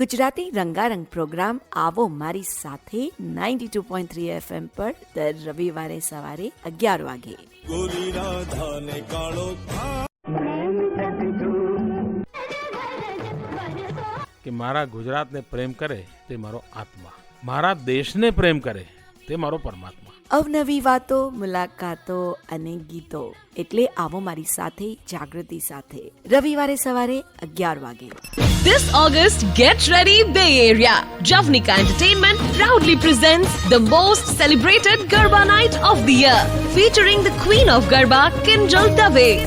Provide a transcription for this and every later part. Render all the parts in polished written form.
Gujarati રંગારંગ programme આવો મારી સાથે 92.3 FM પર દર રવિવારે સવારે 11 વાગે. કે મારા ગુજરાતને પ્રેમ કરે તે મારો આત્મા, મારા દેશને પ્રેમ કરે તે મારો પરમાત્મા. અવનવી વાતો, મુલાકાતો અને ગીતો એટલે આવો મારી સાથે જાગૃતિ સાથે રવિવારે સવારે 11 વાગે. This August, get ready Bay Area. Javnika Entertainment proudly presents the most celebrated Garba night of the year, featuring the Queen of Garba, Kinjal Dave.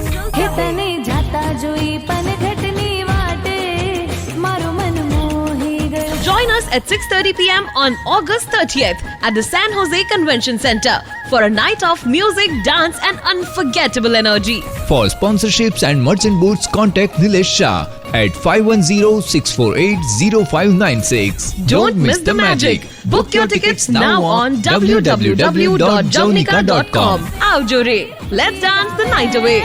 Join us at 6:30 p.m. on August 30th at the San Jose Convention Center for a night of music, dance and unforgettable energy. For sponsorships and merchant booths, contact Nilesh Shah at 510-648-0596. Don't miss the magic. Book your tickets now on www.javnika.com. Aao re, let's dance the night away.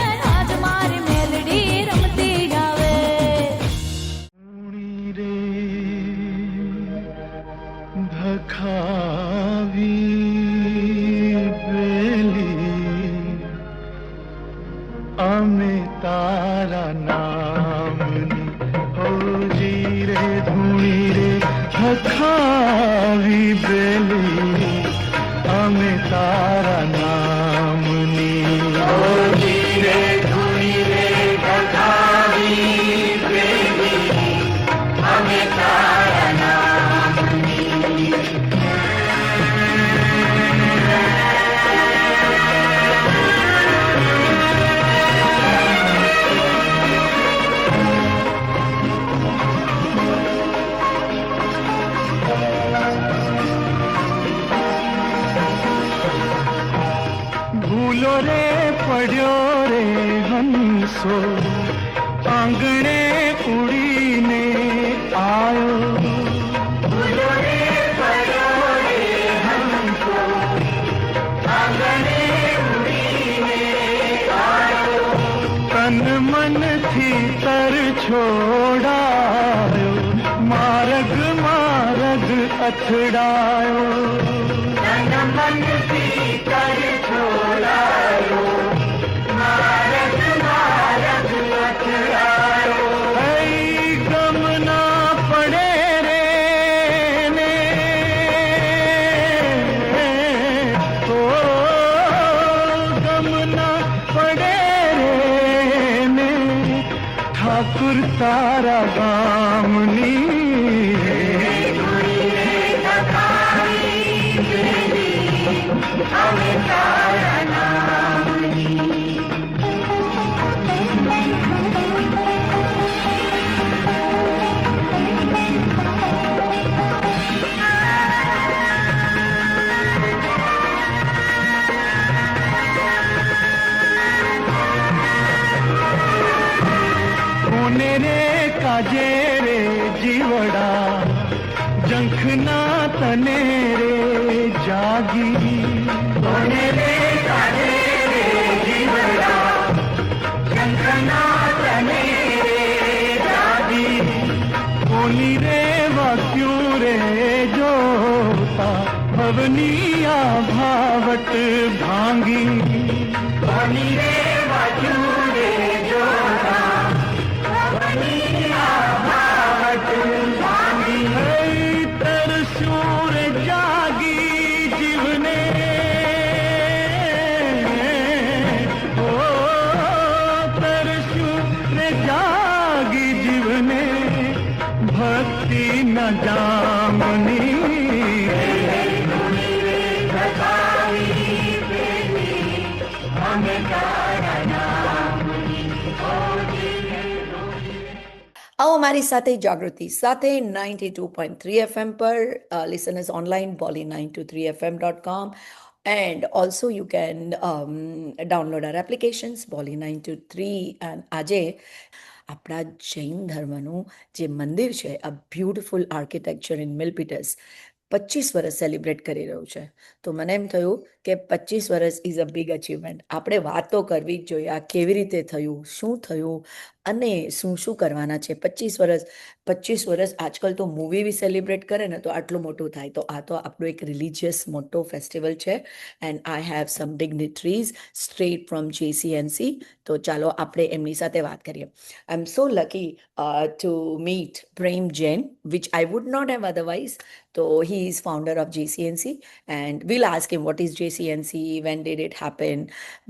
तारा नामनी हो जी रे धूणी रे खावी बेली हमें तारा नामनी हो जी रे धूणी रे खावी बेली हमें तारा नामनी. भूलो रे पड़ो रे हंसो आंगणे उड़ी ने आयो. भूलो रे पड़ो रे हंसो आंगणे उड़ी ने आयो. तन मन थी तर छोड़ायो मार्ग मार्ग अथड़ायो. तन मन थी तर छोड़ायो मार्ग मार्ग अथड़ायो. गम ना पड़े रे ने ओ गम ना पड़े रे ने ठाकुर तारा गामनी. रे काजे रे जीवड़ा जंखना तने रे जागी. रे काजे रे जीवड़ा जंखना तने रे जागी. कोनी रे वाक्यू रे जोता भवनिया भावट भांगी. कोनी रे वाक्यू रे जोता तरसूर जागी जीवने ओ तरसूर जागी जीवने भक्ति न जामनी. આવો મારી સાથે જાગૃતિ સાથે 92.3 FM પર listeners online bolly923fm.com and also you can download our applications bolly923. and આજે આપણા જૈન ધર્મનું જે મંદિર છે a beautiful architecture in Milpitas 25 વર્ષ સેલિબ્રેટ કરી રહ્યું છે. તો મને એમ થયું કે 25 વર્ષ ઇઝ અ બિગ અચીવમેન્ટ. આપણે વાતો કરવી જ જોઈએ, આ કેવી રીતે થયું, શું થયું અને શું કરવાના છે 25 વર્ષ આજકાલ તો મૂવી બી સેલિબ્રેટ કરે ને તો આટલું મોટું થાય તો આ તો આપણું એક રિલિજિયસ મોટો ફેસ્ટિવલ છે and I have some dignitaries straight from JCNC તો ચાલો આપણે એમની સાથે વાત કરીએ I am so lucky to meet Prem Jain which I would not have otherwise. So he is founder of JCNC, and we'll ask him what is JCNC, when did it happen.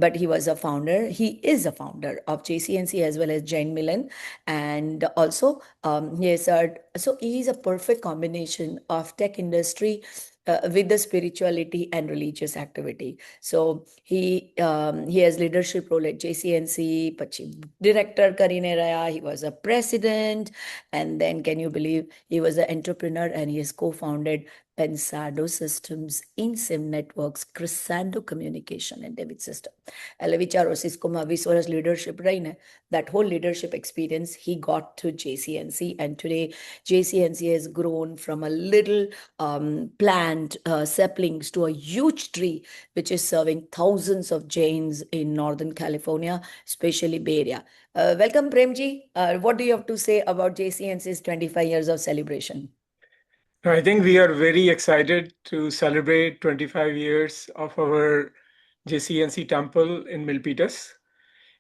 But he was a founder. He is a founder of JCNC as well as Jain Milan, and also so he is a perfect combination of tech industry. With the spirituality and religious activity, so he has leadership role at JCNC. પછી director કરીને રહ્યા. He was a president, and then can you believe he was an entrepreneur and he has co-founded Pensado Systems, InSim Networks, Crescendo Communication and Debit System. એટલે વિચારો સિસ્કોમાં 20 વર્ષ leadership રહીને that whole leadership experience he got to JCNC, and today JCNC has grown from a little plant saplings to a huge tree which is serving thousands of Jains in Northern California, especially Bay Area. Welcome Premji. What do you have to say about JCNC's 25 years of celebration? I think we are very excited to celebrate 25 years of our JCNC temple in Milpitas.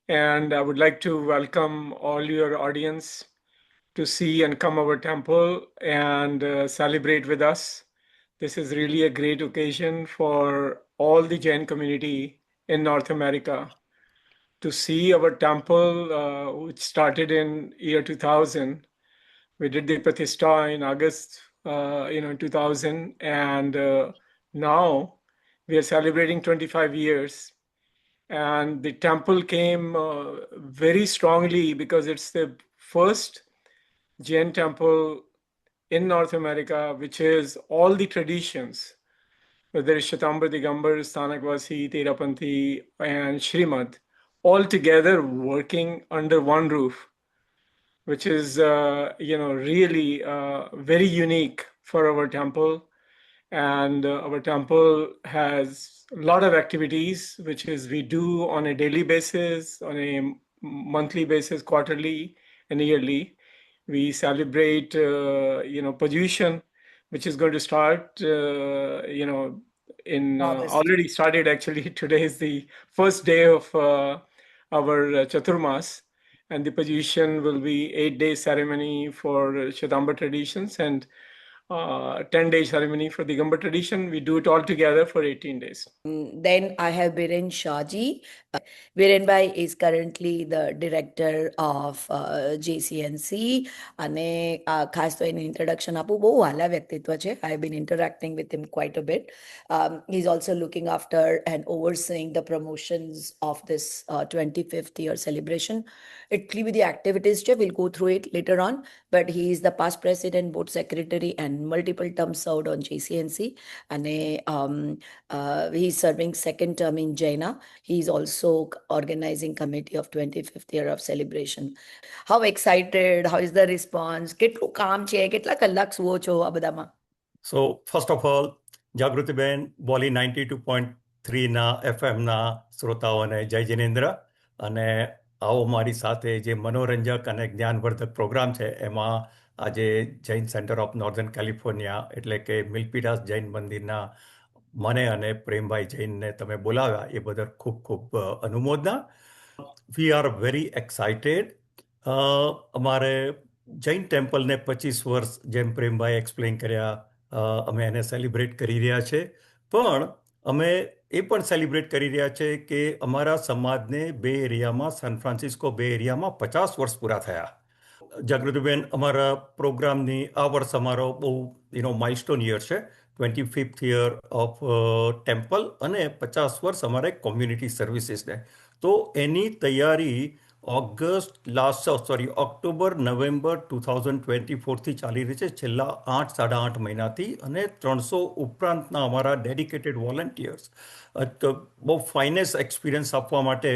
And I would like to welcome all your audience to see and come our temple and celebrate with us. This is really a great occasion for all the Jain community in North America to see our temple, which started in year 2000. We did the Pratishtha in August 2000, and now we are celebrating 25 years. And the temple came very strongly because it's the first Jain temple in North America, which is all the traditions, whether it's Shwetambar, Digambar, Sthanakvasi, Terapanthi, and Shrimad, all together working under one roof, which is really very unique for our temple. And our temple has a lot of activities, which is we do on a daily basis, on a monthly basis, quarterly and yearly. We celebrate Paryushan, which is going to start in August. already started actually. Today is the first day of our Chaturmas. And the Paryushan will be 8-day ceremony for Shwetambar traditions and 10-day ceremony for Digambar tradition. We do it all together for 18 days. Then I have Biren Shahji. Biren Bhai is currently the director of JCNC. અને ખાસ તો એનું introduction આપું બહુ વાલા વ્યક્તિત્વ છે. I have been interacting with him quite a bit. He's also looking after and overseeing the promotions of this 25th year celebration. એટલી બધી activities છે. We'll go through it later on. But he is the past president, board secretary, and multiple terms served on JCNC. And he's serving second term in Jaina. He's also organizing committee of 25th year of celebration. How excited? How is the response? કેટલું કામ છે? કેટલા કલાક સુવો છો આ બધામાં? So, first of all, જાગૃતિબેન, બોલી 92.3 FM શ્રોતાઓને જય જિનેન્દ્ર. અને આવો મારી સાથે જે મનોરંજક અને જ્ઞાનવર્ધક પ્રોગ્રામ છે એમાં આજે Jain centre of northern California એટલે કે મિલ્પિટાસ જૈન મંદિરના મને અને પ્રેમભાઈ જૈનને તમે બોલાવ્યા એ બદલ ખૂબ ખૂબ અનુમોદના. We are very excited. અમારે જૈન ટેમ્પલને 25 વર્ષ જેમ પ્રેમભાઈ એક્સપ્લેન કર્યા અમે એને સેલિબ્રેટ કરી રહ્યા છે, પણ અમે એ પણ સેલિબ્રેટ કરી રહ્યા છે કે અમારા સમાજને બે એરિયામાં સાન ફ્રાન્સિસ્કો બે એરિયામાં 50 વર્ષ પૂરા થયા. જાગૃતિબેન, અમારા પ્રોગ્રામની આ વર્ષ અમારો બહુ માઇલસ્ટોન યર છે, 25th યર ઓફ ટેમ્પલ અને 50 વર્ષ અમારે કોમ્યુનિટી સર્વિસીસને. તો એની તૈયારી ઓક્ટોબર નવેમ્બર 2024થી ચાલી રહી છે, છેલ્લા 8-8.5 મહિનાથી. અને 300 ઉપરાંતના અમારા ડેડિકેટેડ વોલન્ટિયર્સ બહુ ફાઇનેસ્ટ એક્સપિરિયન્સ આપવા માટે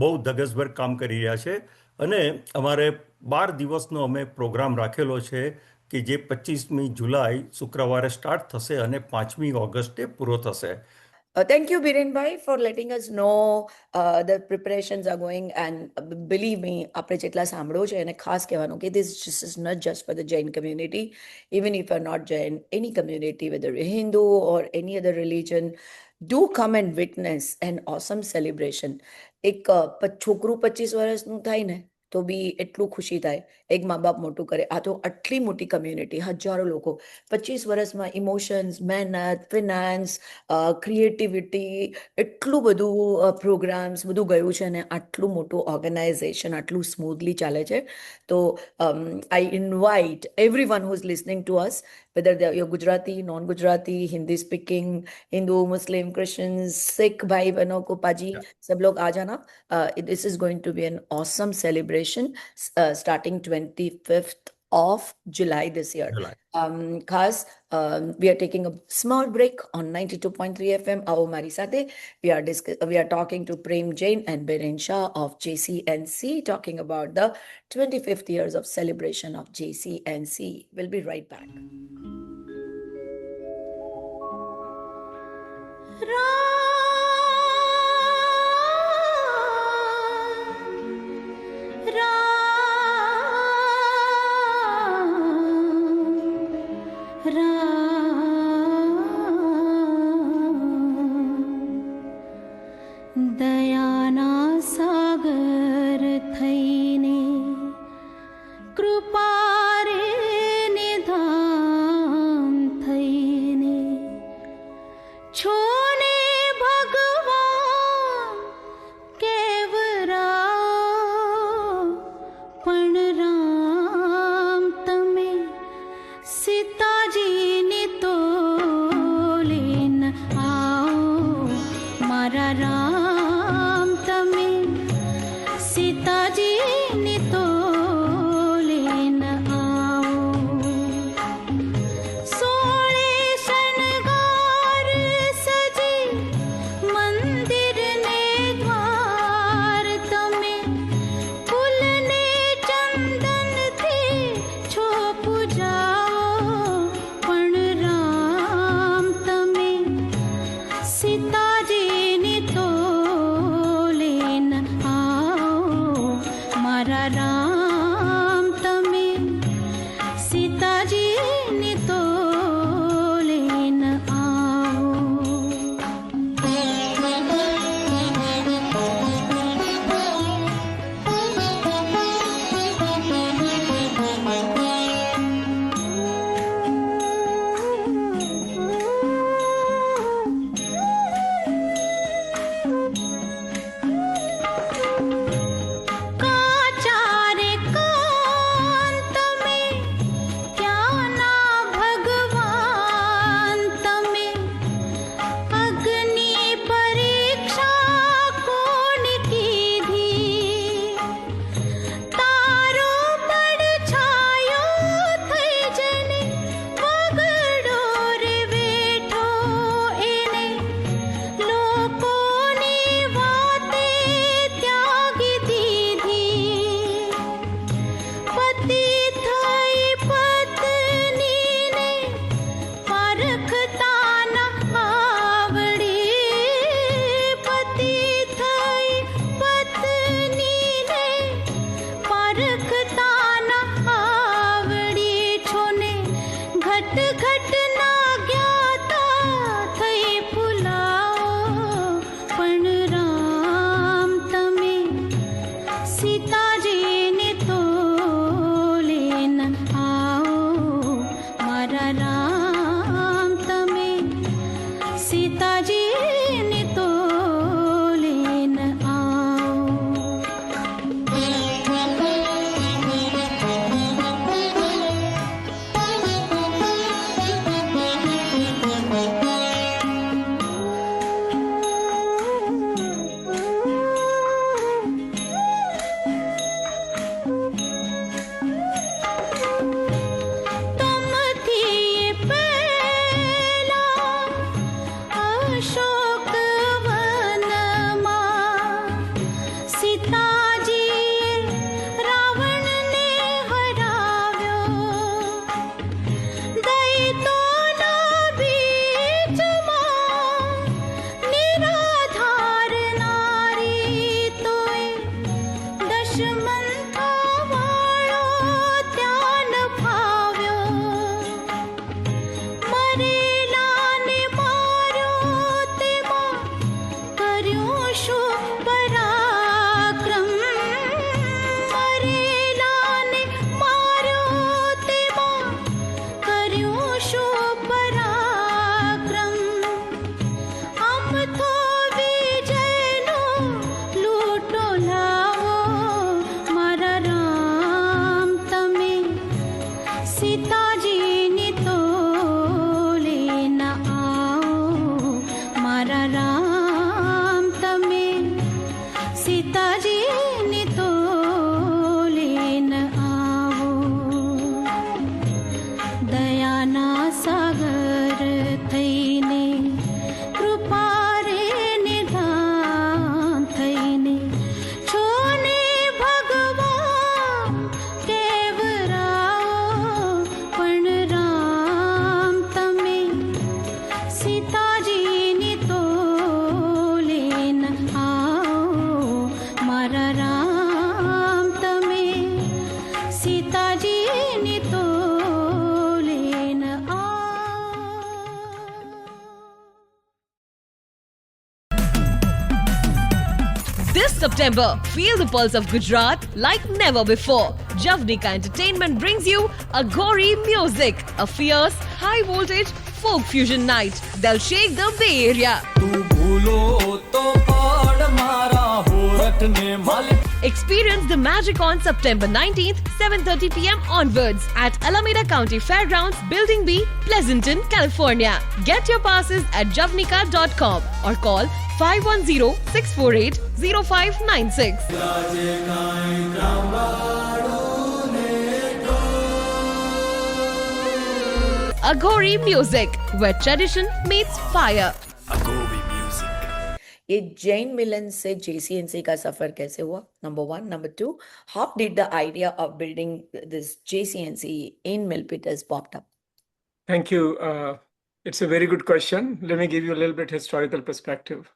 બહુ ધગસભર કામ કરી રહ્યા છે. અને અમારે 12 દિવસનો અમે પ્રોગ્રામ રાખેલો છે કે જે 25મી જુલાઈ શુક્રવારે સ્ટાર્ટ થશે અને 5મી ઓગસ્ટે પૂરો થશે. Thank you, Biren Bhai, for letting us know the preparations are going. And believe me, આપણે જેટલા સાંભળો છે એને ખાસ કહેવાનું કે this is not just for the Jain community. Even if you're not Jain, any community, whether you're Hindu or any other religion, do come and witness an awesome celebration. એક છોકરું 25 વર્ષનું થાય ને તો બી એટલું ખુશી થાય. એક મા બાપ મોટું કરે. આ તો આટલી મોટી કમ્યુનિટી, હજારો લોકો, 25 વર્ષમાં ઇમોશન્સ, મહેનત, ફિનાન્સ, ક્રિએટિવિટી, એટલું બધું પ્રોગ્રામ્સ બધું ગયું છે અને આટલું મોટું ઓર્ગેનાઇઝેશન આટલું સ્મૂથલી ચાલે છે. તો I invite everyone who is listening to us, whether you're Gujarati, non-Gujarati, Hindi speaking, Hindu, Muslim, Christians, Sikh, bhai bano ko paji, sab log aa jana. This is going to be an awesome celebration starting 25th of July this year. Khas, we are taking a small break on 92.3 FM. Aao mari sathe. We are talking to Prem Jain and Biren Shah of JCNC, talking about the 25th years of celebration of JCNC. We'll be right back. દયાના સાગર થઈને કૃપા રે નિધાન થઈને છોને ભગવાન કેવરા પણ રામ તમે સીતાજીને તો લઈને આવો મારા રામ તમે સીતાજીને તો લઈને આવો સોળે શણગાર સજી મંદિરને દ્વાર તમે ફૂલને ચંદનથી છો પૂજાઓ પણ રામ તમે સીતાજીને તો લઈને આવો મારા રામ તમે સીતાજીને તો લઈને કાચારે કાન તમે ક્યાંના ભગવાન તમે અગ્નિ પરીક્ષા કોણ કીધી તારો પડછાયો થઈ જને વગડો રે બેઠો એને લોકોની વાતે ત્યાગી દીધી પતિ થઈ પત્નીને પારખતા ન આવડે પતિ થઈ પત્નીને પારખતા ન આવડે છોને ઘટ ઘટ ના જ્ઞાતા થઈ ફૂલાઓ પણ રામ તમે સીતાજીને તો લઈને આવો મારા રામ તમે સીતાજીને તો લઈને આવો सीता जी ने तोले न आओ मारा राम तमे सीता जी ने तोले न आओ दयाना सागर थईने कृपा रे निधान थईने छोने भगवान केवराओ पण राम तमे सीताजी ने तोले न आओ मारा राम तमे सीताजी ने तोले न आओ This September, feel the pulse of Gujarat like never before. Javnika Entertainment brings you Agori Music, a fierce, high-voltage folk fusion night. They'll shake the Bay Area. Experience the magic on September 19th, 7:30 p.m. onwards at Alameda County Fairgrounds, Building B, Pleasanton, California. Get your passes at javnika.com or call 510-648-0596. Agori Music, where tradition meets fire. ये जैन मिलन से JCNC का सफर कैसे हुआ? Number 1. Number 2, how did the idea of building this JCNC in Milpitas popped up? Thank you. It's a very good question. Let me give you a little bit historical perspective.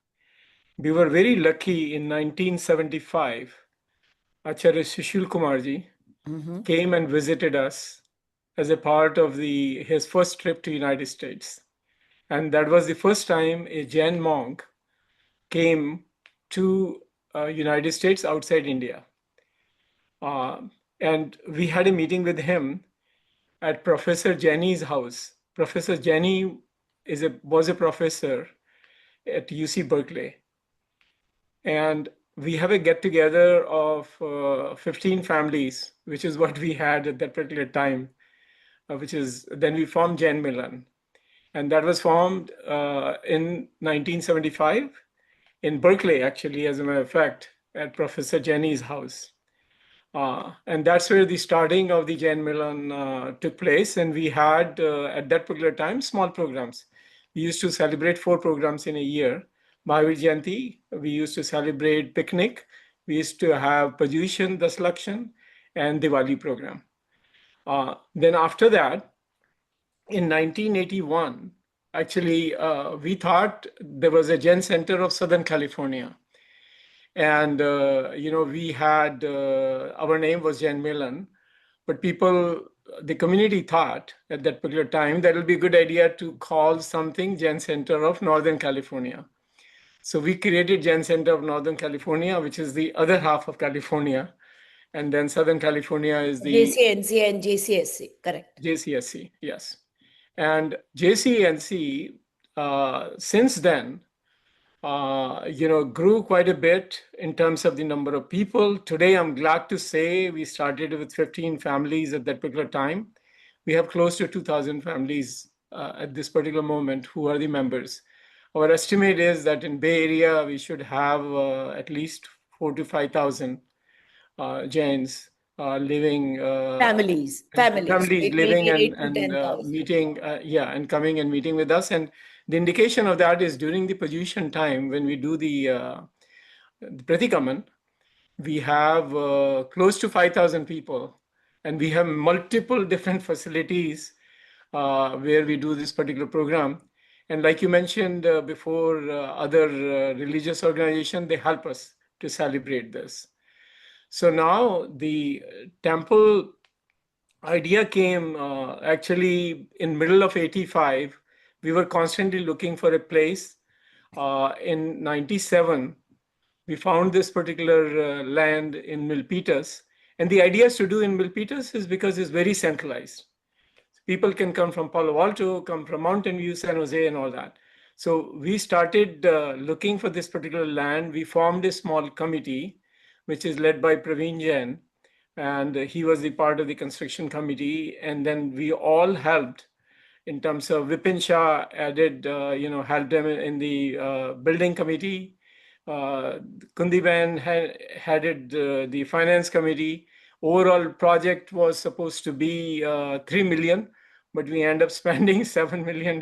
We were very lucky in 1975. Acharya Sushil Kumarji came and visited us as a part of his first trip to United States. And that was the first time a Jain monk came to United States outside India. And we had a meeting with him at Professor Jenny's house. Professor Jenny was a professor at UC Berkeley. And we have a get-together of 15 families, which is what we had at that particular time, then we formed Jain Milan. And that was formed in 1975 in Berkeley, actually, as a matter of fact, at Professor Jenny's house. And that's where the starting of the Jain Milan took place. And we had, at that particular time, small programs. We used to celebrate 4 programs in a year. Mahavir Jayanti, we used to celebrate picnic. We used to have Paryushan, Daslakshan, and Diwali program. Then after that, in 1981, actually, we thought there was a Jain Center of Southern California. And, we had, our name was Jain Milan, but the community thought at that particular time that it would be a good idea to call something Jain Center of Northern California. So we created Jain Center of Northern California, which is the other half of California. And then Southern California is the JCNC and JCSC, correct? JCSC, yes. And JCNC, since then, grew quite a bit in terms of the number of people. Today, I'm glad to say we started with 15 families at that particular time. We have close to 2,000 families at this particular moment who are the members. Our estimate is that in Bay Area, we should have at least 4,000 to 5,000 Jains living. Families living maybe 8,000 to and 10,000. meeting, and coming and meeting with us. And the indication of that is during the Paryushan time, when we do the Pratikaman, we have close to 5,000 people. And we have multiple different facilities where we do this particular program. And like you mentioned before, other religious organizations, they help us to celebrate this. So now the temple idea came actually in middle of 85. We were constantly looking for a place. In 97, we found this particular land in Milpitas. And the idea is to do in Milpitas is because it's very centralized. People can come from Palo Alto, come from Mountain View, San Jose, and all that. So we started looking for this particular land. We formed a small committee, which is led by Praveen Jain, and he was the part of the construction committee. And then we all helped in terms of Vipin Shah added, helped them in the building committee. Kundiben headed the finance committee. Overall project was supposed to be 3 million, but we end up spending $7 million.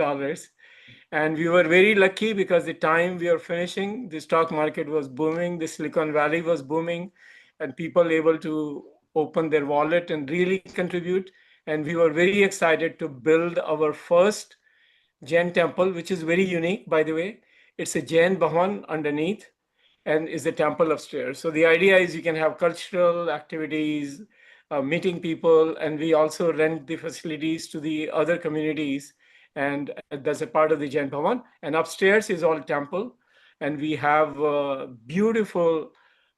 And we were very lucky because the time we were finishing, the stock market was booming, the Silicon Valley was booming, and people able to open their wallet and really contribute. And we were very excited to build our first Jain temple, which is very unique, by the way. It's a Jain Bhavan underneath and is a temple upstairs. So the idea is you can have cultural activities, meeting people, and we also rent the facilities to the other communities. And that's a part of the Jain Bhavan. And upstairs is all temple. And we have a beautiful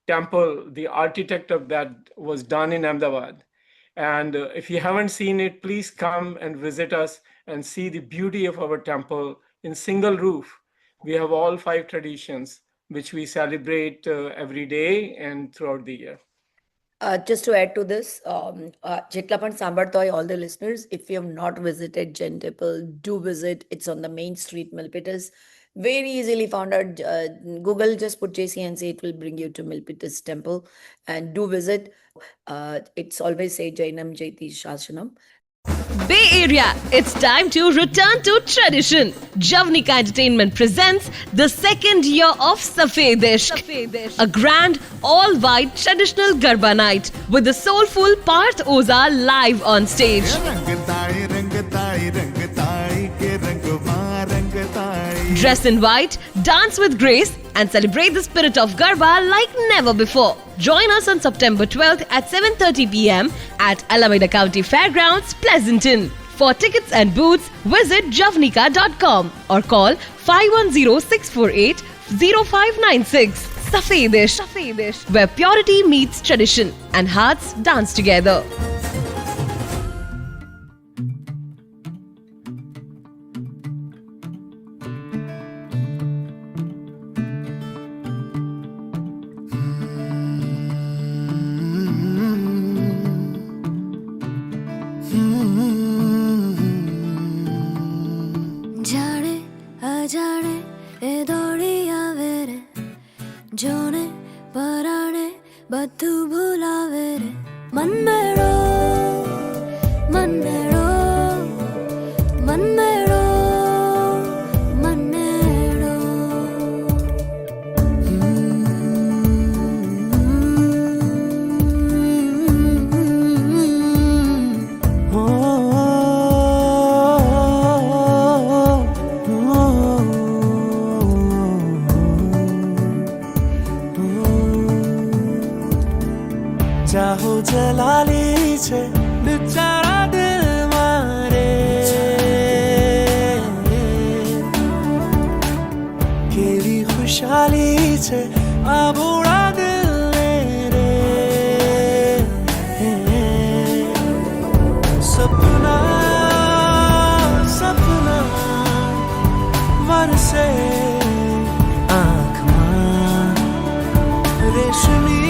temple. The architect of that was done in Ahmedabad. And if you haven't seen it, please come and visit us and see the beauty of our temple in single roof. We have all 5 traditions, which we celebrate every day and throughout the year. Just to add to this, જેટલા પણ સાંભળતા હોય, all the listeners, if you have not visited Jain Temple, do visit. It's on the main street, Milpitas. Very easily found out. Google, just put JCNC, it will bring you to Milpitas Temple, and do visit. It's always say Jainam Jaiti Shashanam. Bay Area, it's time to return to tradition. Javnika Entertainment presents the second year of Safedish, a grand all-white traditional Garba night with the soulful Parth Oza live on stage. Dress in white, dance with grace, and celebrate the spirit of Garba like never before. Join us on September 12th at 7:30 p.m. at Alameda County Fairgrounds, Pleasanton. For tickets and booths, visit javnika.com or call 510-648-0596. Safedish, where purity meets tradition and hearts dance together. જાણે અજાણે એ દોડી આવે રે જોને પરાણે બધું ભૂલાવે રે મનમેળો મનમેળો મનમેળો મનમેળો ચાહો જલાલી છે બિચારા દિલ મારે કેવી ખુશાલી છે આ ભોળા દિલને રે સપના સપના વરસે આંખમાં રેશમી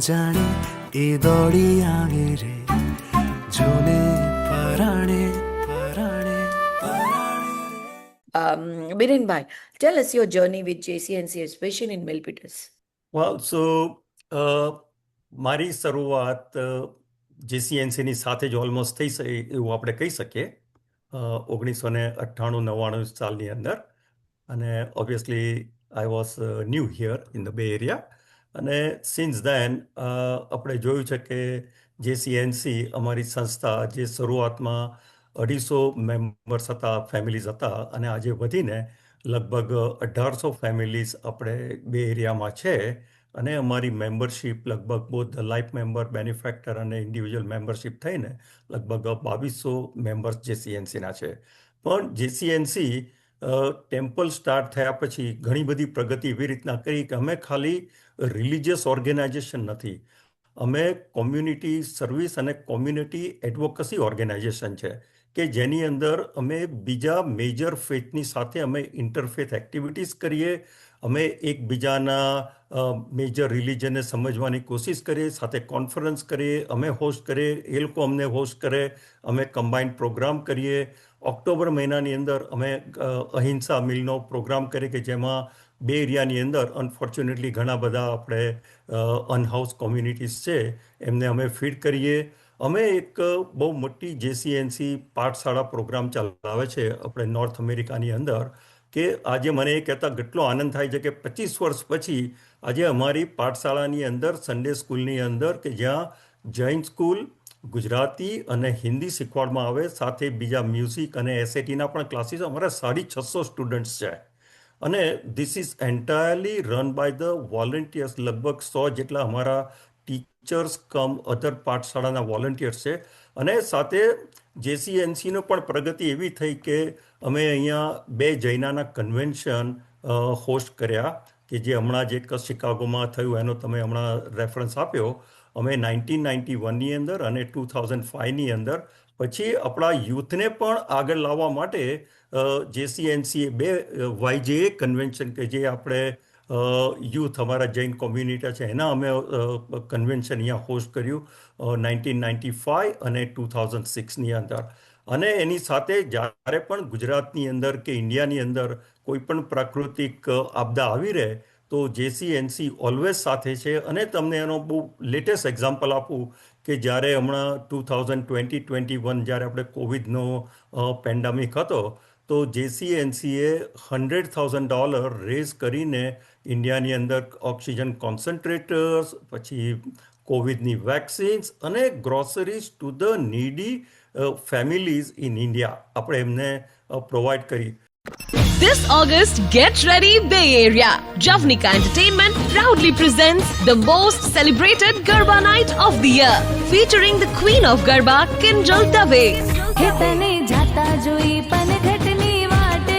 જાણે એ દોડી આવે રે જોને પરાણે પરાણે પરાણે Biren Bhai, tell us your journey with JCNC, especially in Milpitas. Well, so મારી શરૂઆત JCNCની સાથે જ ઓલમોસ્ટ થઈ એવું આપણે કહી શકીએ 1998-99 સાલની અંદર અને obviously I was new here in the બે એરિયા અને સિન્સ ધેન આપણે જોયું છે કે JCNC અમારી સંસ્થા જે શરૂઆતમાં 250 મેમ્બર્સ હતા ફેમિલીઝ હતા અને આજે વધીને લગભગ 1800 ફેમિલીઝ આપણે બે એરિયામાં છે અને અમારી મેમ્બરશિપ લગભગ બોથ લાઈફ મેમ્બર બેનિફેક્ટર અને ઇન્ડિવિજ્યુઅલ મેમ્બરશિપ થઈને લગભગ 2200 મેમ્બર્સ JCNCના છે પણ JCNC ટેમ્પલ સ્ટાર્ટ થયા પછી ઘણી બધી પ્રગતિ એવી રીતના કરી કે અમે ખાલી રિલિજિયસ ઓર્ગેનાઇઝેશન નથી, અમે કોમ્યુનિટી સર્વિસ અને કોમ્યુનિટી એડવોકસી ઓર્ગેનાઇઝેશન છે કે જેની અંદર અમે બીજા મેજર ફેથની સાથે અમે ઇન્ટરફેથ એક્ટિવિટીઝ કરીએ, અમે એકબીજાના મેજર રિલિજનને સમજવાની કોશિશ કરીએ, સાથે કોન્ફરન્સ કરીએ, અમે હોસ્ટ કરીએ, એ લોકો અમને હોસ્ટ કરે, અમે કમ્બાઇન્ડ પ્રોગ્રામ કરીએ. ઓક્ટોબર મહિનાની અંદર અમે અહિંસા મિલનો પ્રોગ્રામ કરીએ કે જેમાં બે એરિયાની અંદર અનફોર્ચ્યુનેટલી ઘણા બધા આપણે અનહાઉસ કોમ્યુનિટીઝ છે એમને અમે ફીડ કરીએ. અમે એક બહુ મોટી JCNC પાઠશાળા પ્રોગ્રામ ચલાવે છે આપણે નોર્થ અમેરિકાની અંદર, કે આજે મને એ કહેતા કેટલો આનંદ થાય છે કે 25 વર્ષ પછી આજે અમારી પાઠશાળાની અંદર સન્ડે સ્કૂલની અંદર કે જ્યાં જૈન સ્કૂલ, ગુજરાતી અને હિન્દી શીખવાડવામાં આવે, સાથે બીજા મ્યુઝિક અને SATના પણ ક્લાસીસ, અમારા 650 સ્ટુડન્ટ્સ છે. અને this is entirely run by the volunteers. લગભગ 100 જેટલા અમારા ટીચર્સ કમ અધર પાઠશાળાના વોલન્ટિયર્સ છે. અને સાથે JCNCનો પણ પ્રગતિ એવી થઈ કે અમે અહીંયા 2 જૈનાના કન્વેન્શન હોસ્ટ કર્યા કે જે હમણાં જે શિકાગોમાં થયું એનો તમે હમણાં રેફરન્સ આપ્યો. અમે 1991ની અંદર અને 2005ની અંદર પછી આપણા યુથને પણ આગળ લાવવા માટે JCNCએ 2 YJA કન્વેન્શન કે જે આપણે યુથ અમારા જૈન કોમ્યુનિટી છે એના અમે કન્વેન્શન અહીંયા હોસ્ટ કર્યું 1995 અને 2006ની અંદર. અને એની સાથે જ્યારે પણ ગુજરાતની અંદર કે ઇન્ડિયાની અંદર કોઈ પણ પ્રાકૃતિક આપદા આવી રહે તો JCNC ઓલવેઝ સાથે છે. અને તમને એનો બહુ લેટેસ્ટ એક્ઝામ્પલ આપું કે જ્યારે હમણાં 2020-21 જ્યારે આપણે કોવિડનો પેન્ડેમિક હતો તો JCNCએ $100,000 રેઝ કરીને ઇન્ડિયાની અંદર ઓક્સિજન કોન્સન્ટ્રેટર્સ, પછી કોવિડની વેક્સિન્સ અને groceries to the નીડી families in India આપણે એમને પ્રોવાઈડ કરી. This August, get ready Bay Area. Javnika Entertainment proudly presents the most celebrated Garba night of the year, featuring the Queen of Garba, Kinjal Dave. તને જાતા જોઈ પનઘટની વાટે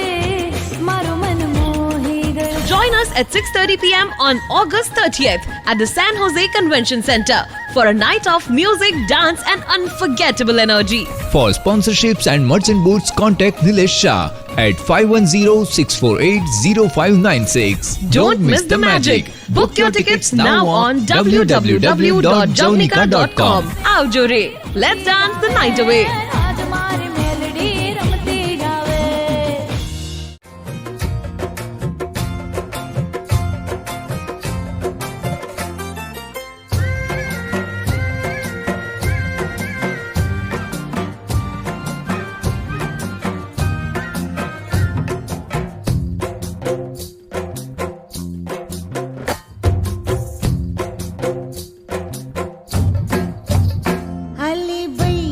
મારું મન મોહી ગયું. Join us at 6:30 p.m. on August 30th at the San Jose Convention Center for a night of music, dance and unforgettable energy. For sponsorships and merchant booths, contact Nilesh Shah at 510-648-0596. Don't miss the magic. Book your tickets now on www.javnika.com. Aao re. Let's dance the night away. આજ મારી મેલડી રમતી ગાવે. હાલી ભાઈ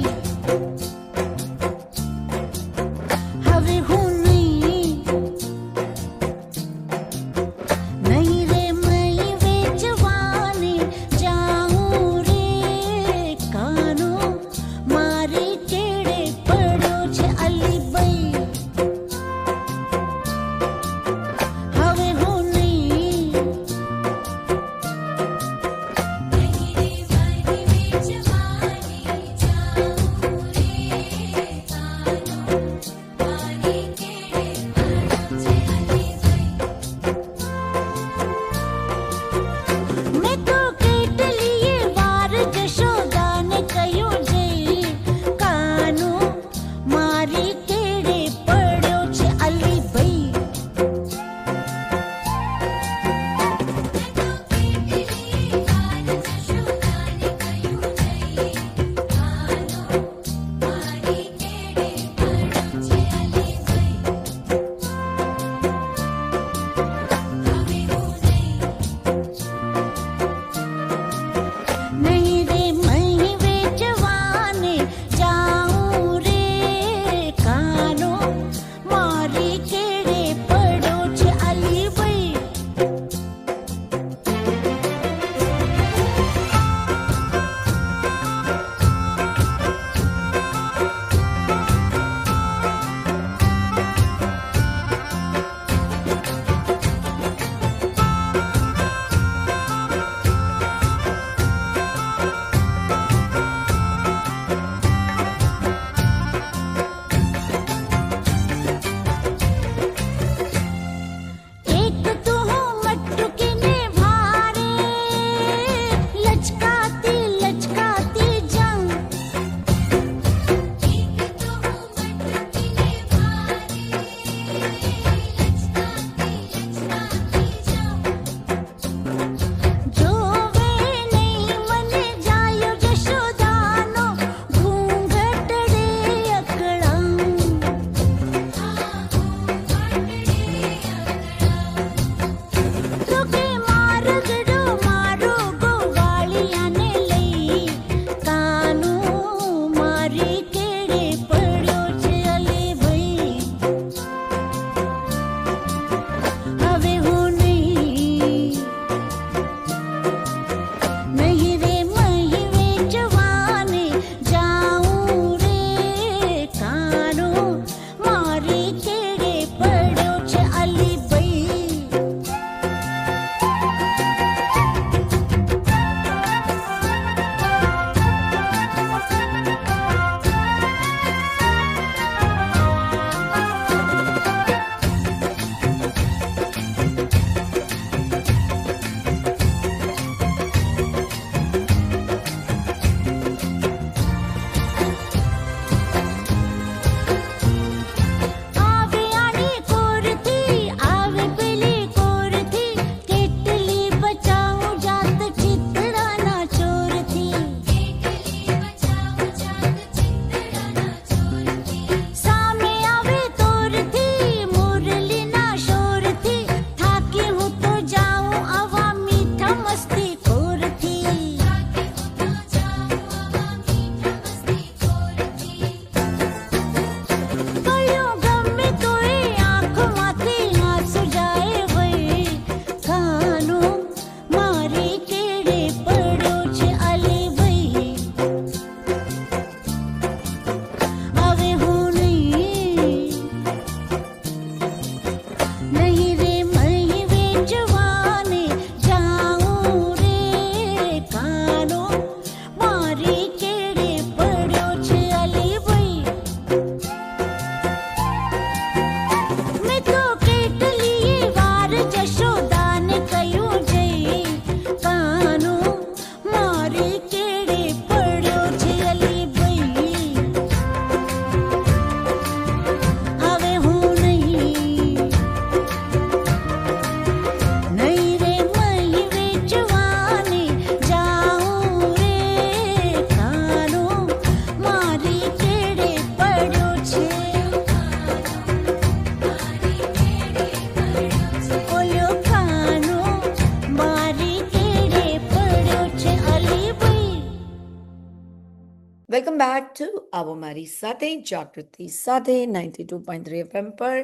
welcome back to આવો મારી સાથે જાગૃતિ સાથે 92.3 FM પર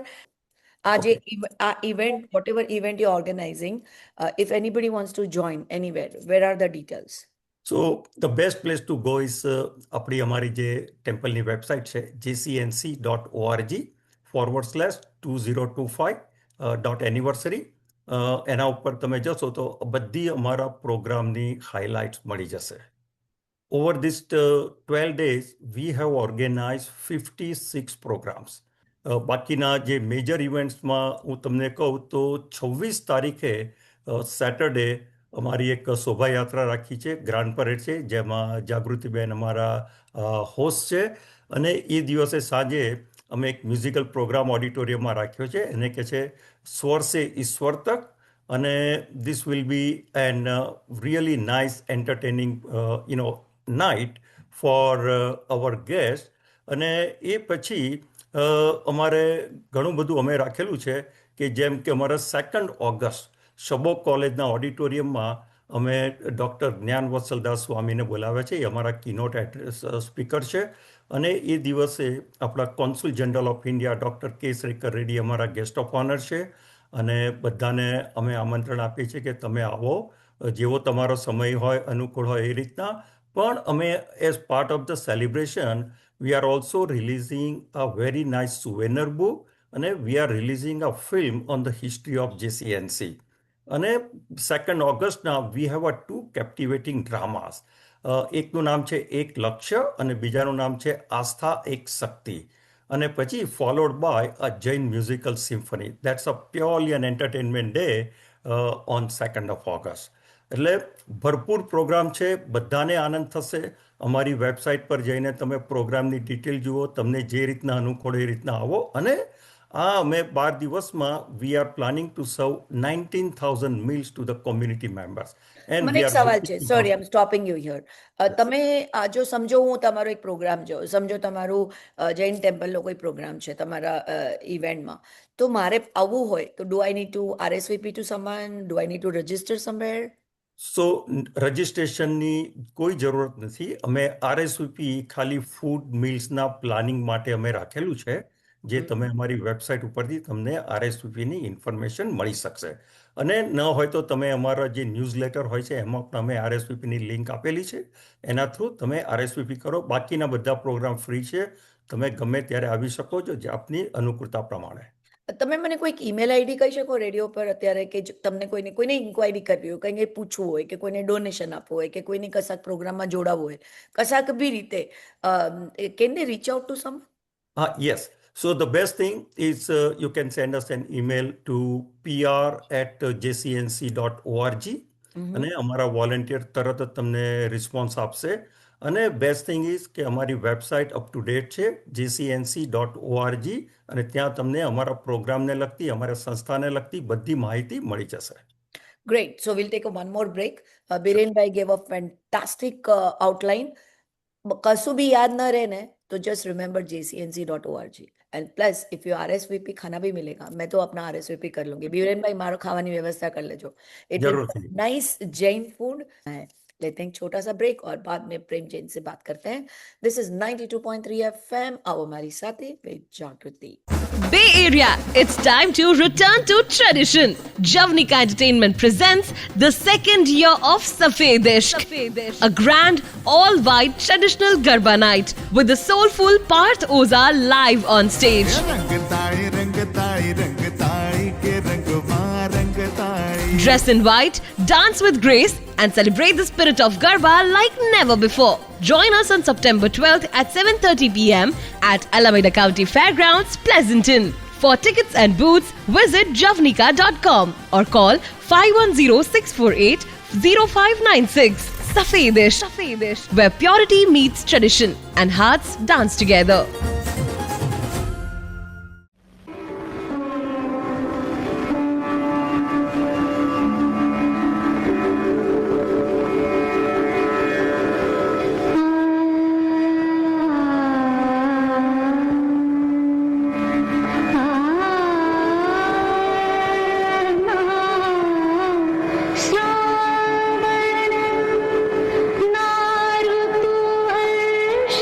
આજે આ event whatever event you're organizing, if anybody wants to join anywhere, where are the details? So the best place to go is આપણી અમારી જે ટેમ્પલની વેબસાઇટ છે jcnc.org/2025.anniversary એના ઉપર તમે જશો તો બધી અમારા પ્રોગ્રામની હાઇલાઇટ્સ મળી જશે. Over these 12 days, we have organized 56 programs. બાકીના જે મેજર ઇવેન્ટ્સમાં હું તમને કહું તો 26 તારીખે સેટરડે અમારી એક શોભાયાત્રા રાખી છે, ગ્રાન્ડ પરેડ છે, જેમાં જાગૃતિબેન અમારા હોસ્ટ છે. અને એ દિવસે સાંજે અમે એક મ્યુઝિકલ પ્રોગ્રામ ઓડિટોરિયમમાં રાખ્યો છે, એને કહે છે સ્વર સે ઈશ્વર તક. અને this will be an really nice entertaining night for our guests. અને એ પછી અમારે ઘણું બધું અમે રાખેલું છે કે જેમ કે અમારા 2 ઓગસ્ટ શબોક કોલેજના ઓડિટોરિયમમાં અમે ડૉક્ટર જ્ઞાન વત્સલદાસ સ્વામીને બોલાવ્યા છે. એ અમારા કીનોટ સ્પીકર છે. અને એ દિવસે આપણા કોન્સુલ જનરલ ઓફ ઇન્ડિયા ડૉક્ટર કે શ્રીકર રેડ્ડી અમારા ગેસ્ટ ઓફ ઓનર છે. અને બધાને અમે આમંત્રણ આપીએ છીએ કે તમે આવો, જેવો તમારો સમય હોય, અનુકૂળ હોય એ રીતના. પણ અમે as part of the celebration we are also releasing a very nice souvenir book અને we are releasing a film on the history of JCNC. અને 2 ઓગસ્ટના વી હેવ અ 2 કેપ્ટિવેટિંગ ડ્રામાસ. એકનું નામ છે એક લક્ષ્ય અને બીજાનું નામ છે આસ્થા એક શક્તિ. અને પછી followed by a Jain musical symphony. That's a purely an entertainment day on 2 August. એટલે ભરપૂર પ્રોગ્રામ છે, બધાને આનંદ થશે. અમારી વેબસાઇટ પર જઈને તમે પ્રોગ્રામની ડિટેલ જુઓ, તમને જે રીતના અનુકૂળ એ રીતના આવો. અને આ અમે 12 દિવસમાં we are planning to serve 19,000 meals to the community members. મને એક સવાલ છે, sorry I am stopping you here. તમે જો સમજો હું તમારો એક પ્રોગ્રામ જો સમજો તમારું જૈન ટેમ્પલનો કોઈ પ્રોગ્રામ છે તમારા ઇવેન્ટમાં, તો મારે આવવું હોય તો do I need to RSVP to someone? Do I need to register somewhere? So રજિસ્ટ્રેશનની કોઈ જરૂરત નથી. અમે RSVP ખાલી ફૂડ મિલ્સના પ્લાનિંગ માટે અમે રાખેલું છે, જે તમે અમારી વેબસાઇટ ઉપરથી તમને RSVPની ઇન્ફોર્મેશન મળી શકશે. અને ન હોય તો તમે અમારા જે ન્યૂઝલેટર હોય છે એમાં પણ અમે RSVPની લિંક આપેલી છે, એના થ્રુ તમે RSVP કરો. બાકીના બધા પ્રોગ્રામ ફ્રી છે, તમે ગમે ત્યારે આવી શકો છો જે આપની અનુકૂળતા પ્રમાણે. તમે મને કોઈક ઈમેલ આઈડી કહી શકો રેડિયો પર અત્યારે કે તમને કોઈને ઇન્ક્વાયરી કરવી હોય, કંઈ પૂછવું હોય, કે કોઈને ડોનેશન આપવું હોય, કે કોઈને કશાક પ્રોગ્રામમાં જોડાવવું હોય, કશાક બી રીતે can they reach out to some? Yes. So the best thing is you can send us an email to pr@jcnc.org. અને અમારા વોલેન્ટિયર તરત જ તમને રિસ્પોન્સ આપશે. અને બેસ્ટ થિંગ ઇઝ કે અમારી વેબસાઇટ અપ ટુ ડેટ છે jcnc.org. અને ત્યાં તમને અમારા પ્રોગ્રામને લગતી, અમારા સંસ્થાને લગતી બધી માહિતી મળી જશે. Great. So we'll take one more break. Biren bhai gave a fantastic outline. કશું બી યાદ ન રહે ને तो just remember jcnc.org. And plus if you RSVP खाना भी मिलेगा, मैं तो अपना RSVP कर लूंगी. बीरेन भाई मारो खावानी व्यवस्था कर लेजो. It will be nice Jain food. लेते हैं छोटा सा ब्रेक और बाद में प्रेम जैन से बात करते हैं. This is 92.3 FM. आओ हमारी साथे with Jagriti. Bay Area, it's time to return to tradition. Javnika Entertainment presents the 2nd year of Safed Ishq, a grand all-white traditional Garba night with the soulful Parth Oza live on stage. Dress in white, dance with grace and celebrate the spirit of Garba like never before. Join us on September 12th at 7:30 p.m. at Alameda County Fairgrounds, Pleasanton. For tickets and booths, visit javnika.com or call 510-648-0596. Safed Ishq, where purity meets tradition and hearts dance together. नारुतु हर्ष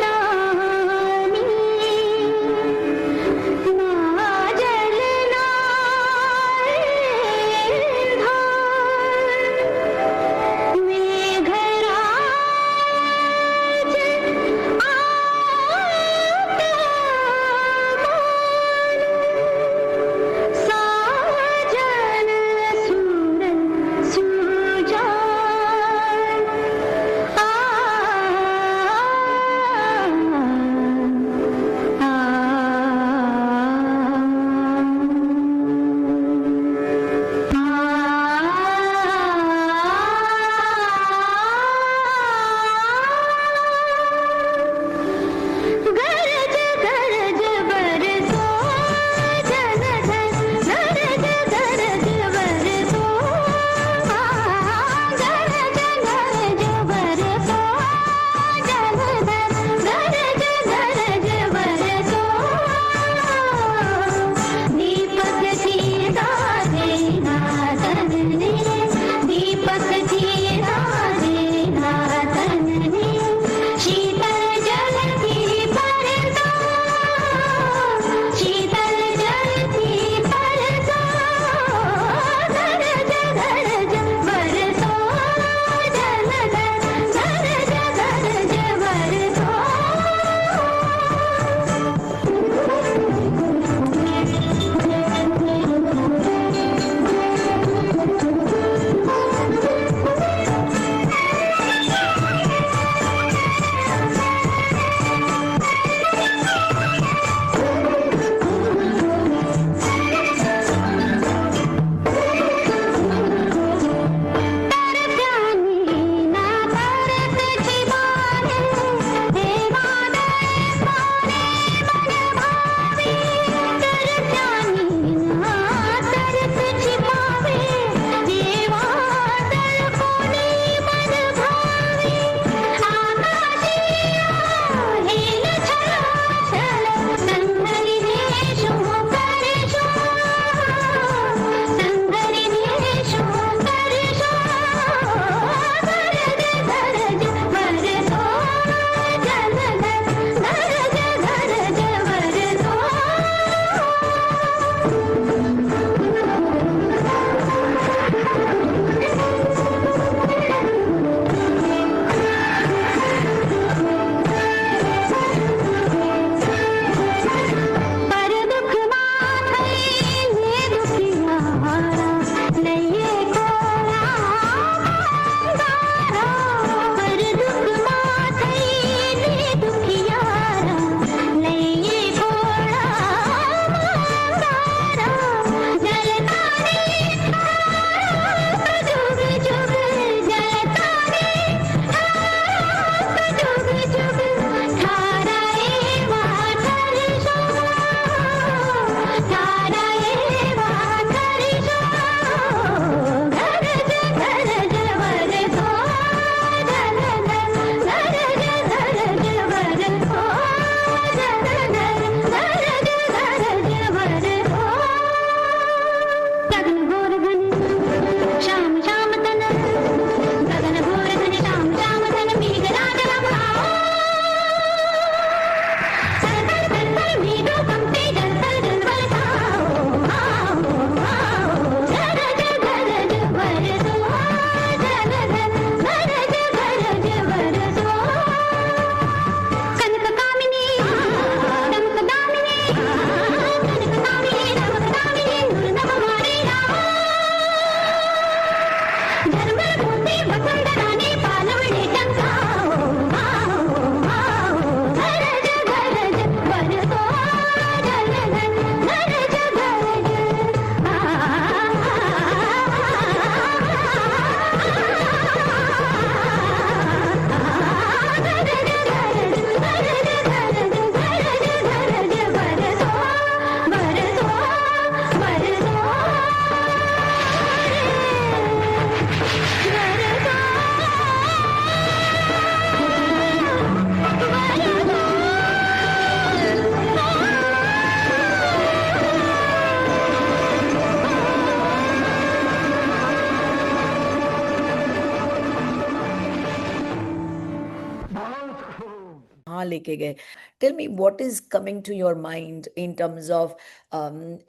कहाँ लेके गए. Tell me what is coming to your mind in terms of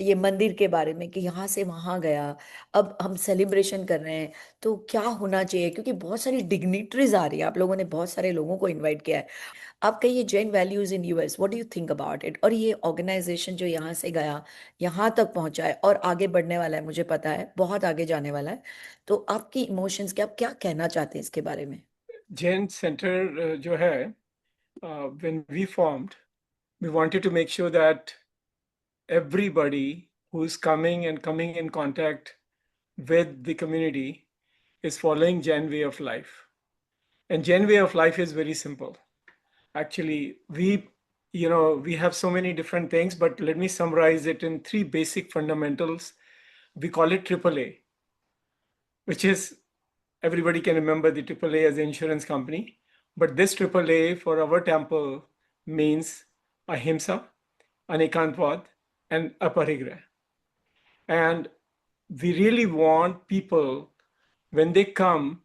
ये मंदिर के बारे में कि यहाँ से वहाँ गया, अब हम सेलिब्रेशन कर रहे हैं तो क्या होना चाहिए, क्योंकि बहुत सारी डिग्निटरीज आ रही है, आप लोगों ने बहुत सारे लोगों को इनवाइट किया है. आप कहिए Jain values in US, what do you think about it, और ये ऑर्गेनाइजेशन जो यहाँ से गया यहाँ तक पहुंचा है और आगे बढ़ने वाला है, मुझे पता है बहुत आगे जाने वाला है, तो आपकी इमोशंस क्या, आप क्या कहना चाहते हैं इसके बारे में. जैन सेंटर जो है, when we formed, we wanted to make sure that everybody who is coming in contact with the community is following Jain way of life. And Jain way of life is very simple. Actually, we have so many different things, but let me summarize it in 3 basic fundamentals. We call it AAA, which is, everybody can remember the AAA as an insurance company. But this AAA for our temple means ahimsa, anekantvad, and aparigraha. And we really want people, when they come,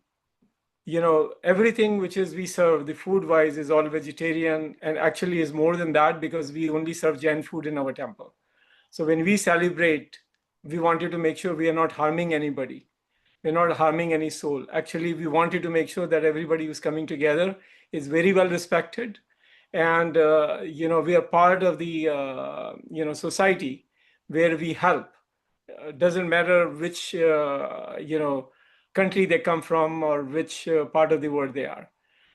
everything which is we serve, the food wise, is all vegetarian, and actually is more than that because we only serve Jain food in our temple. So when we celebrate, we wanted to make sure we are not harming anybody. We're not harming any soul. Actually, we wanted to make sure that everybody who's coming together is very well respected. And, we are part of the, society where we help. Doesn't matter which, country they come from or which part of the world they are.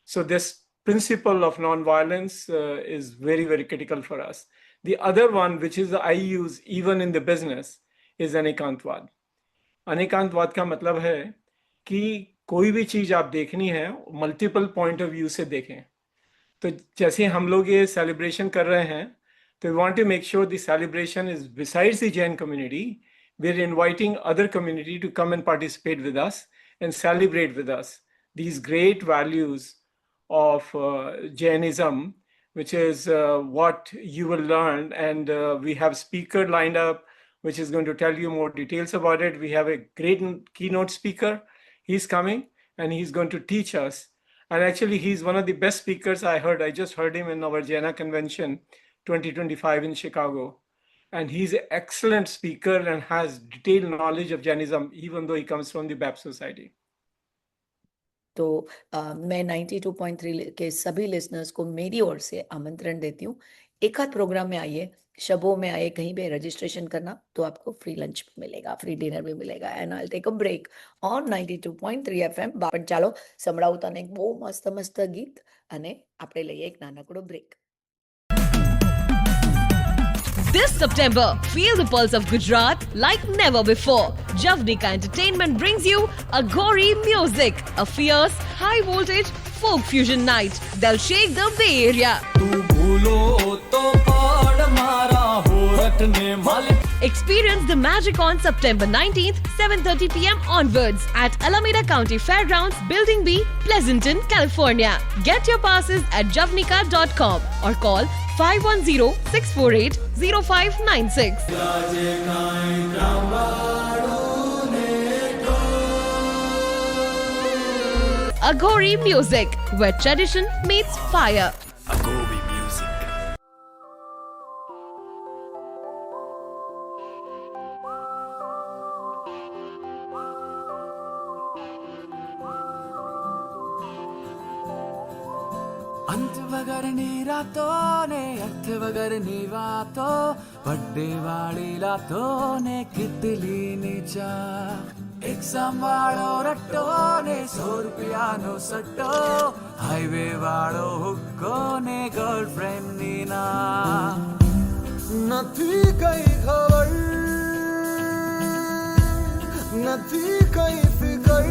So this principle of non-violence is very, very critical for us. The other one, which is I use even in the business, is anekantvad. अनेकांतवाद का मतलब है कि कोई भी चीज आप देखनी है मल्टीपल पॉइंट ऑफ व्यू से देखें. तो जैसे हम लोग ये सेलिब्रेशन कर रहे हैं, तो we want to make sure the celebration is besides the Jain community, we are inviting other community to come and participate with us and celebrate with us these great values of Jainism, which is what you will learn. And we have speaker lined up which is going to tell you more details about it. We have a great keynote speaker. He's coming and he's going to teach us. And actually, he's one of the best speakers I heard. I just heard him in our Jaina Convention 2025 in Chicago. And he's an excellent speaker and has detailed knowledge of Jainism, even though he comes from the BAP Society. तो मैं 92.3 के सभी listeners को मेरी ओर से आमंत्रण देती हूँ, एक आध प्रोग्राम में आइए, शबों में आइए, कहीं पे रजिस्ट्रेशन करना तो आपको फ्री लंच भी मिलेगा, फ्री डिनर भी मिलेगा. And I take a break on 92.3 FM. પણ ચાલો સંભળાવું તને એક બહુ મસ્ત મસ્ત ગીત અને આપણે લઈએ એક નાનકડો break. This September, feel the pulse of Gujarat like never before. Javnika Entertainment brings you Agori Music, a fierce, high-voltage folk fusion night. They'll shake the Bay Area. Experience the magic on September 19th, 7:30 p.m. onwards at Alameda County Fairgrounds, Building B, Pleasanton, California. Get your passes at javnika.com or call 510-648-0596. Agori Music, where tradition meets fire. अंत वगरनी रातों ने अर्थ वगरनी वातो बड्डे वाली लातों ने कितली नीचा एक संभालो रट्टो ने 100 रुपया नो सट्टो हाईवे वालो हुक्को ने गर्लफ्रेंड नीना नथी कई खबर नथी कई फिकर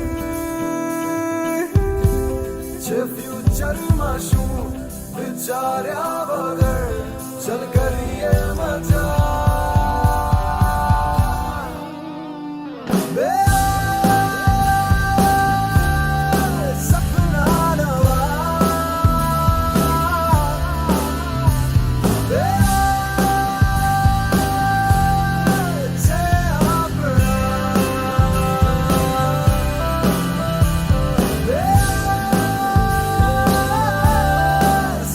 જે ફ્યુચરમાં શું વિચાર્યા વગર ચલ કરીએ મજા બે સપના નવા બે છે આપણા બે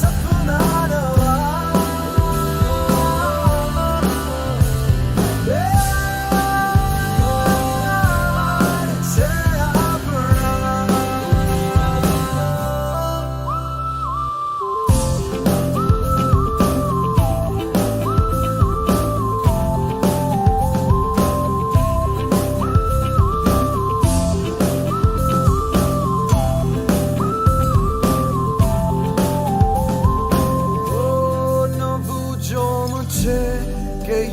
સપના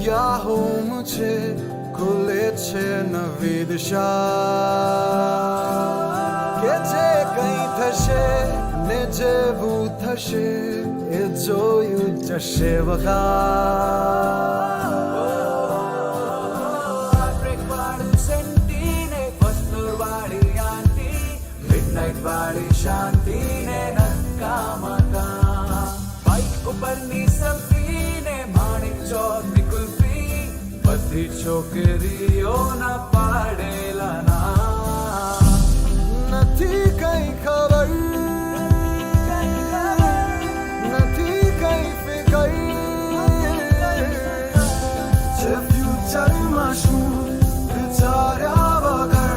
ચાહો મુझे ખુલે છે નવી દિશા કે જે કંઈ થશે ને જેવું થશે એ જોયું જશે વગા બ્રેક વાળું સેન્ટીને ફસ્ટફ્લોર વાળી આંટી મિડનાઇટ વાળી શાંતિ ને નક્કામકા બાઇક ઉપરની સેલ્ફી ને માણિક ચોકની કુલ્ફી બધી છોકરીઓના પાડેલા ના નથી કઈ ખબર નથી કઈ ફિકર જે ફ્યુચરમાં શું વિચાર્યા વગર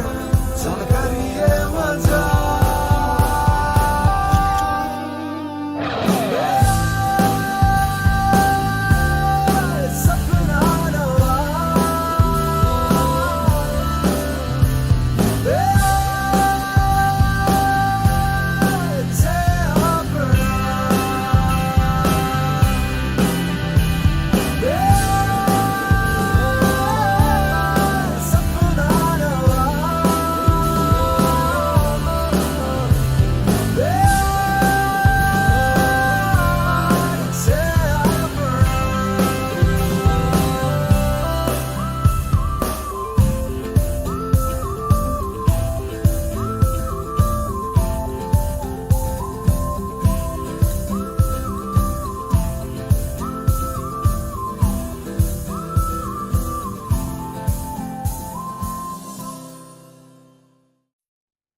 ચાલ કરીએ મજા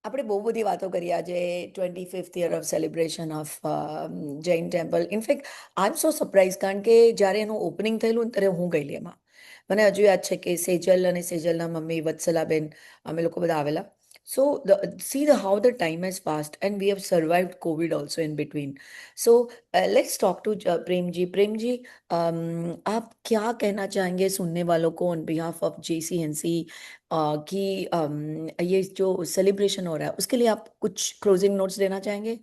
આપણે બહુ બધી વાતો કરી આજે 25th year of celebration of Jain temple in fact I am so surprise કારણ કે જ્યારે એનું ઓપનિંગ થયેલું ને ત્યારે હું ગયેલી એમાં મને હજુ યાદ છે કે સેજલ અને સેજલના મમ્મી વત્સલાબેન અમે લોકો બધા આવેલા સો see the how the time has passed and we have survived COVID also in between. So let's talk to Prem ji. Prem ji, आप क्या कहना चाहेंगे सुनने वालों को ऑन बिहाफ ऑफ JCNC कि ये जो सेलिब्रेशन हो रहा है उसके लिए आप कुछ क्लोजिंग नोट्स देना चाहेंगे?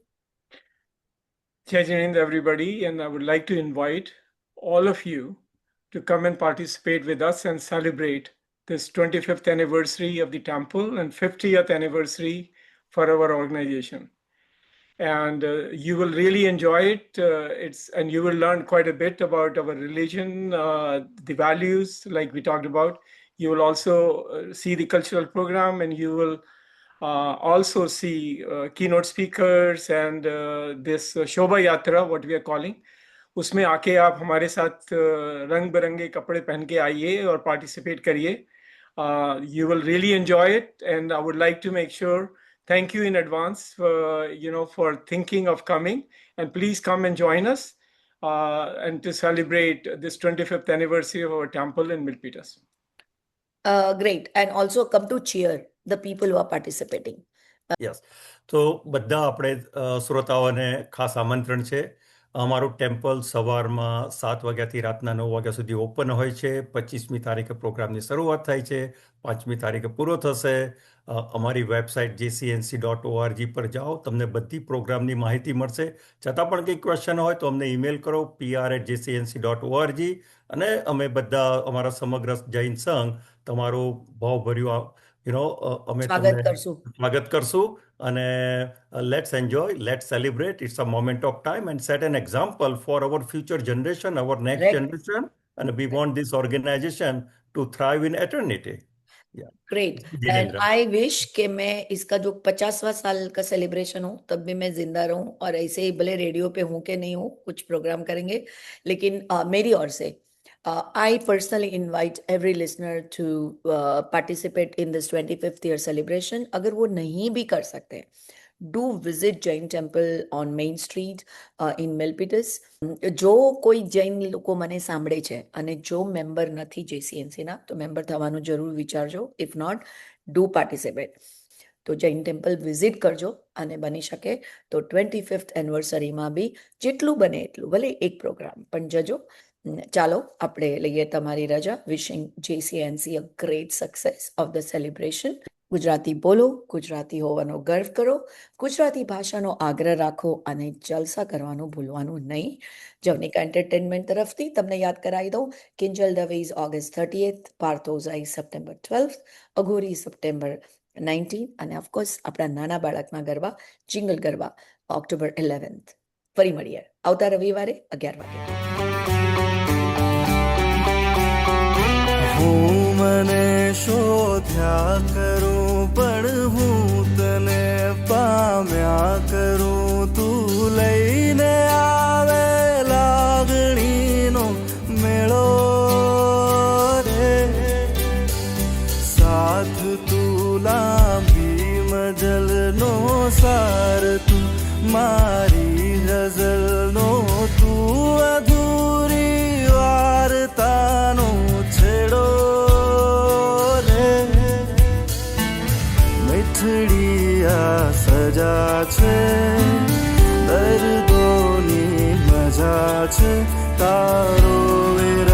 Jai Hind, everybody, and I would like to invite all of you to come and participate with us and celebrate this 25th anniversary of the temple and 50th anniversary for our organization. And you will really enjoy it. And you will learn quite a bit about our religion, the values, like we talked about. You will also see the cultural program, and you will also see keynote speakers and this Shobha Yatra, what we are calling. उसमें आके आप हमारे साथ रंग बिरंगे कपड़े पहन के आइए और पार्टिसिपेट करिए. You will really enjoy it, and I would like to make sure thank you in advance for thinking of coming, and please come and join us and to celebrate this 25th anniversary of our temple in Milpitas. Great. And also come to cheer the people who are participating. Yes તો બધા આપણે શ્રોતાઓને ખાસ આમંત્રણ છે. અમારું temple સવારમાં 7 વાગ્યાથી રાતના 9 વાગ્યા સુધી ઓપન હોય છે. 25મી તારીખે પ્રોગ્રામની શરૂઆત થાય છે, 5મી તારીખે પૂરો થશે. અમારી વેબસાઇટ jcnc.org પર જાઓ, તમને બધી પ્રોગ્રામની માહિતી મળશે. છતાં પણ કંઈ ક્વેશ્ચન હોય તો અમને ઈમેલ કરો pr@jcnc.org, અને અમે બધા અમારા સમગ્ર જૈન સંઘ તમારું ભાવભર્યું અમે સ્વાગત તમને કરશું. સ્વાગત કરશું. અને let's enjoy, let's celebrate. It's a moment of time and set an example for our future generation, our next Correct. generation, and we want this organization to thrive in eternity. Yeah. Great. And Jinendra, I wish कि मैं इसका जो 50वां साल का celebration हो तब भी मैं जिंदा रहूं और ऐसे ही भले रेडियो पे हूं कि नहीं हूं, कुछ प्रोग्राम करेंगे. लेकिन मेरी ओर से I personally invite every listener to participate in this 25th year celebration. अगर वो नहीं भी कर सकते, do visit Jain Temple on Main Street in Milpitas. જો કોઈ જૈન લોકો મને સાંભળે છે અને જો મેમ્બર નથી JCNC ના તો મેમ્બર થવાનું જરૂર વિચારજો. If not, do participate. તો જૈન ટેમ્પલ વિઝિટ કરજો અને બની શકે તો 25th એનિવર્સરીમાં બી જેટલું બને એટલું, ભલે એક પ્રોગ્રામ પણ જજો. ચાલો આપણે લઈએ તમારી રજા. Wishing JCNC a great success of the celebration. Gujarati બોલો, ગુજરાતી હોવાનો ગર્વ કરો, ગુજરાતી ભાષાનો આગ્રહ રાખો અને જલસા કરવાનું ભૂલવાનું નહીં. જવનિકા એન્ટરટેનમેન્ટ તરફથી તમને યાદ કરાવી દઉં, Kinjal Dave is August 30th, પાર્થોઝાઈ સપ્ટેમ્બર 12th, અઘોરી સપ્ટેમ્બર 19 અને ઓફકોર્સ આપણા નાના બાળકના garba jingle garba October 11th. ફરી મળીએ આવતા રવિવારે 11 વાગે. હું મને શોધ્યા કરું પણ હું તને પામ્યા કરું, તું લઈને આવે લાગણીનો મેળો રે, સાથ તું લાંબી મજલનો સાર, તું મારી ગઝલનો, તું અધૂરી વાર્તાનો છેડો રે, મીઠડી આ સજા છે, દર્દોની મજા છે, તારો વિરહ